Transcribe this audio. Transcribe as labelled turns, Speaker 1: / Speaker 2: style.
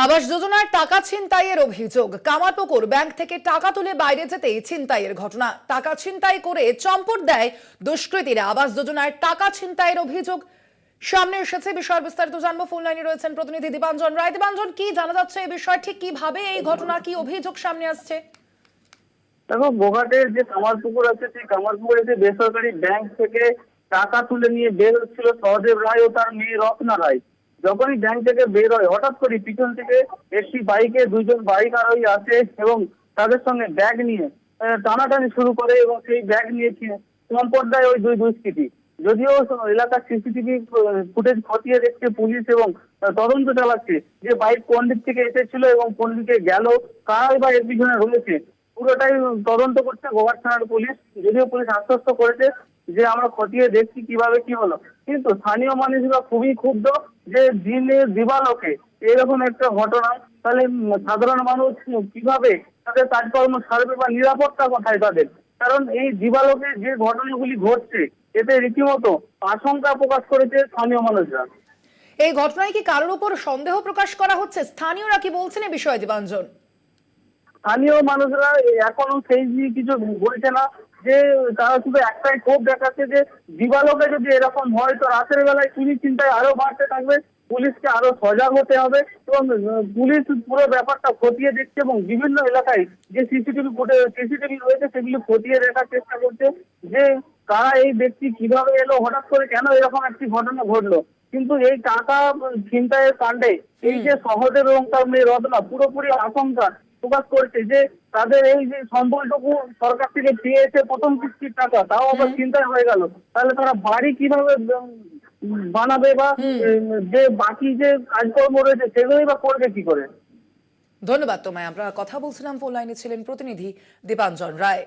Speaker 1: আবাস যোজনার টাকা ছিনতাইয়ের অভিযোগ। কামারপুকুর ব্যাংক থেকে টাকা তুলে বাইরে যেতেই ছিনতাইয়ের ঘটনা। টাকা ছিনতাই করে চম্পট দেয় দুষ্কৃতীরা। আবাস যোজনার টাকা ছিনতাইয়ের অভিযোগ সামনে এসেছে। বিষয় বিস্তারিত জানবো। ফোন লাইনে রয়েছেন প্রতিনিধি দীপাঞ্জন রায়। দীপাঞ্জন, কি জানা যাচ্ছে এই বিষয়, ঠিক কিভাবে এই ঘটনা, কি অভিযোগ সামনে আসছে?
Speaker 2: দেখো, গোঘাটের যে কামারপুকুর আছে, সেই কামারপুকুরে যে বেসরকারি ব্যাংক থেকে টাকা তুলে নিয়ে বের হচ্ছিল সহদেব রায় ও তার মেয়ে রত্না রায়। যখনই ব্যাংক থেকে বের হয়, হঠাৎ করে পিছন থেকে একটি বাইকে দুইজন বাইক আরোহী আসে এবং তাদের সঙ্গে ব্যাগ নিয়ে টানাটানি শুরু করে এবং সেই ব্যাগ নিয়ে চম্পট দেয় ওই দুই দুষ্কৃতী। যদিও এলাকার সিসিটিভি ফুটেজ খতিয়ে দেখছে পুলিশ এবং তদন্ত চালাচ্ছে যে বাইক কোন দিক থেকে এসেছিল এবং কোন দিকে গেল, কারাই বা এর পিছনে রয়েছে, পুরোটাই তদন্ত করছে গোঘাট থানার পুলিশ। যদিও পুলিশ আশ্বস্ত করেছে যে আমরা খতিয়ে দেখছি কিভাবে কি হলো, কিন্তু স্থানীয় মানুষরা খুবই ক্ষুব্ধ যে দিবালোকে এরকম একটা ঘটনা, তাহলে সাধারণ মানুষ কিভাবে তাদের কাজকর্ম সারবে বা নিরাপত্তা কোথায় তাদের? কারণ এই দিবালোকে যে ঘটনাগুলি ঘটছে, এতে রীতিমতো আশঙ্কা প্রকাশ করেছে স্থানীয় মানুষরা।
Speaker 1: এই ঘটনায় কি কারোর উপর সন্দেহ প্রকাশ করা হচ্ছে? স্থানীয়রা কি বলছেন এই বিষয়ে দীপাঞ্জন?
Speaker 2: স্থানীয় মানুষরা এখনো সেই নিয়ে কিছু বলছে না, যে তারা শুধু একটাই ক্ষোভ দেখাচ্ছে যে দিবালোকে যদি এরকম হয় তো রাতের বেলায় চুরি চিন্তায় আরো বাড়তে থাকবে। পুলিশকে আরো সজাগ হতে হবে এবং পুলিশ পুরো ব্যাপারটা খতিয়ে দেখছে এবং বিভিন্ন এলাকায় যে সিসিটিভি রয়েছে সেগুলি খতিয়ে দেখার চেষ্টা করছে যে কারা এই ব্যক্তি, কিভাবে এলো, হঠাৎ করে কেন এরকম একটি ঘটনা ঘটলো। কিন্তু এই টাকা ছিনতাইয়ের কাণ্ডে এই যে সহদেব এবং তার মেয়ে রত্না পুরোপুরি আশঙ্কা প্রকাশ করছে যে তাদের এই যে সম্বলটুকু সরকার থেকে পেয়েছে প্রথম কিস্তির টাকা, তাও আবার চিন্তায় হয়ে গেল, তাহলে তারা বাড়ি কিভাবে বানাবে বা যে বাকি যে কাজকর্ম রয়েছে সেগুলোই বা করবে কি করে?
Speaker 1: ধন্যবাদ তোমায়। আমরা কথা বলছিলাম, ফোন লাইনে ছিলেন প্রতিনিধি দীপাঞ্জন রায়।